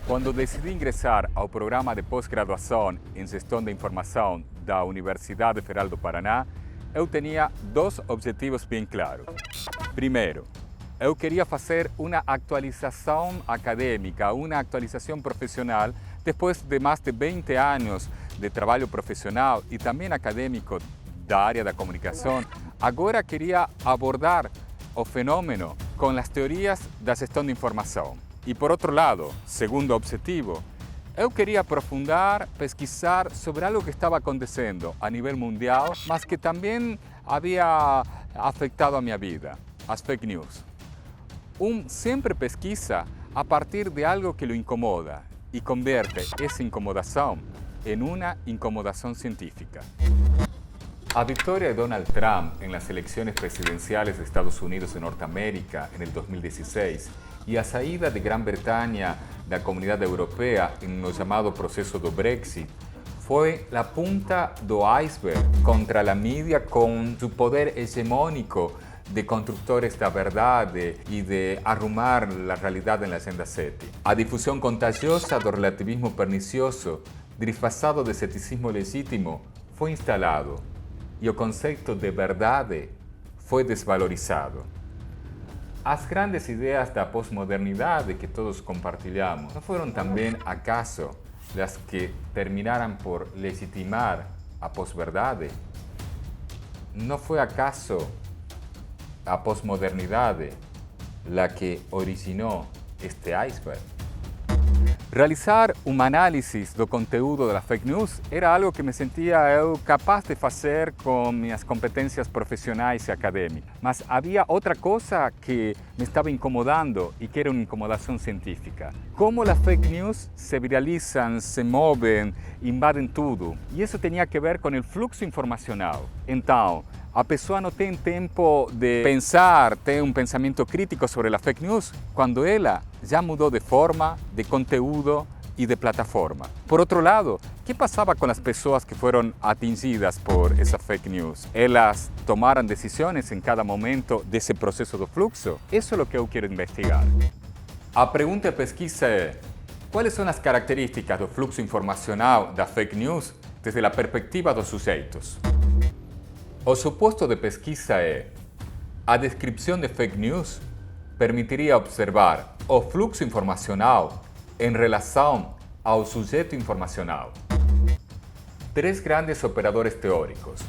Quando decidi ingressar ao programa de pós-graduação em Gestão da Informação da Universidade Federal do Paraná, eu tinha dois objetivos bem claros. Primeiro, eu queria fazer uma atualização acadêmica, uma atualização profissional, depois de mais de 20 anos de trabalho profissional e também acadêmico da área da comunicação. Agora queria abordar o fenômeno com as teorias da gestão de informação. E por outro lado, segundo objetivo, eu queria aprofundar, pesquisar sobre algo que estava acontecendo a nível mundial, mas que também havia afetado a minha vida, as fake news. Sempre pesquisa a partir de algo que o incomoda e converte essa incomodação em uma incomodação científica. A victoria de Donald Trump en las elecciones presidenciales de Estados Unidos de Norteamérica en el 2016 y a saída de Gran Bretaña da Comunidade Europeia no chamado processo do Brexit foi a punta do iceberg contra a mídia com seu poder hegemônico de construtores da verdade e de arrumar a realidade na Agenda 7. A difusão contagiosa do relativismo pernicioso, disfarçado de ceticismo legítimo, foi instalado e o conceito de verdade foi desvalorizado. As grandes ideias da pós-modernidade que todos compartilhamos não foram também, acaso, as que terminaram por legitimar a pós-verdade? Não foi acaso a pós-modernidade a que originou este iceberg? Realizar uma análise do conteúdo das fake news era algo que me sentia eu capaz de fazer com minhas competências profissionais e acadêmicas. Mas havia outra coisa que me estava incomodando e que era uma incomodação científica. Como as fake news se viralizam, se movem, invadem tudo. E isso tinha que ver com o fluxo informacional. Então, a pessoa não tem tempo de pensar, ter um pensamento crítico sobre a fake news, quando ela já mudou de forma, de conteúdo e de plataforma. Por outro lado, o que passava com as pessoas que foram atingidas por essa fake news? Elas tomaram decisões em cada momento desse processo do fluxo? Isso é o que eu quero investigar. A pergunta de pesquisa é: quais são as características do fluxo informacional da fake news desde a perspectiva dos sujeitos? O suposto de pesquisa é: a descrição de fake news permitiria observar o fluxo informacional em relação ao sujeito informacional. Três grandes operadores teóricos.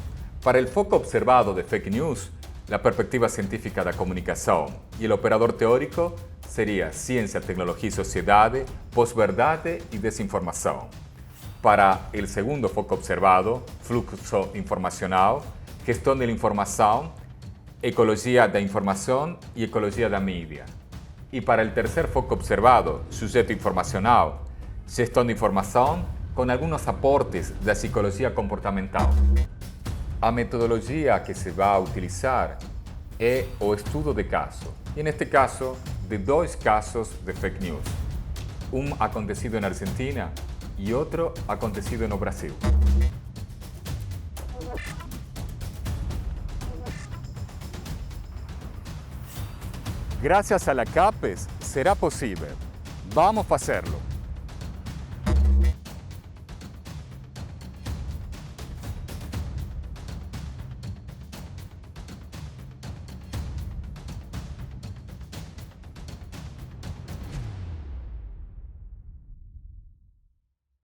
Para o foco observado de fake news, a perspectiva científica da comunicação, e o operador teórico seria ciência, tecnologia e sociedade, pós-verdade e desinformação. Para o segundo foco observado, fluxo informacional, gestão da informação, ecologia da informação e ecologia da mídia. E para o terceiro foco observado, sujeito informacional, gestão de informação, com alguns aportes da psicologia comportamental. A metodologia que se vai utilizar é o estudo de caso. E neste caso, de dois casos de fake news. Um acontecido na Argentina e outro acontecido no Brasil. Gracias a la CAPES será posible. Vamos a hacerlo.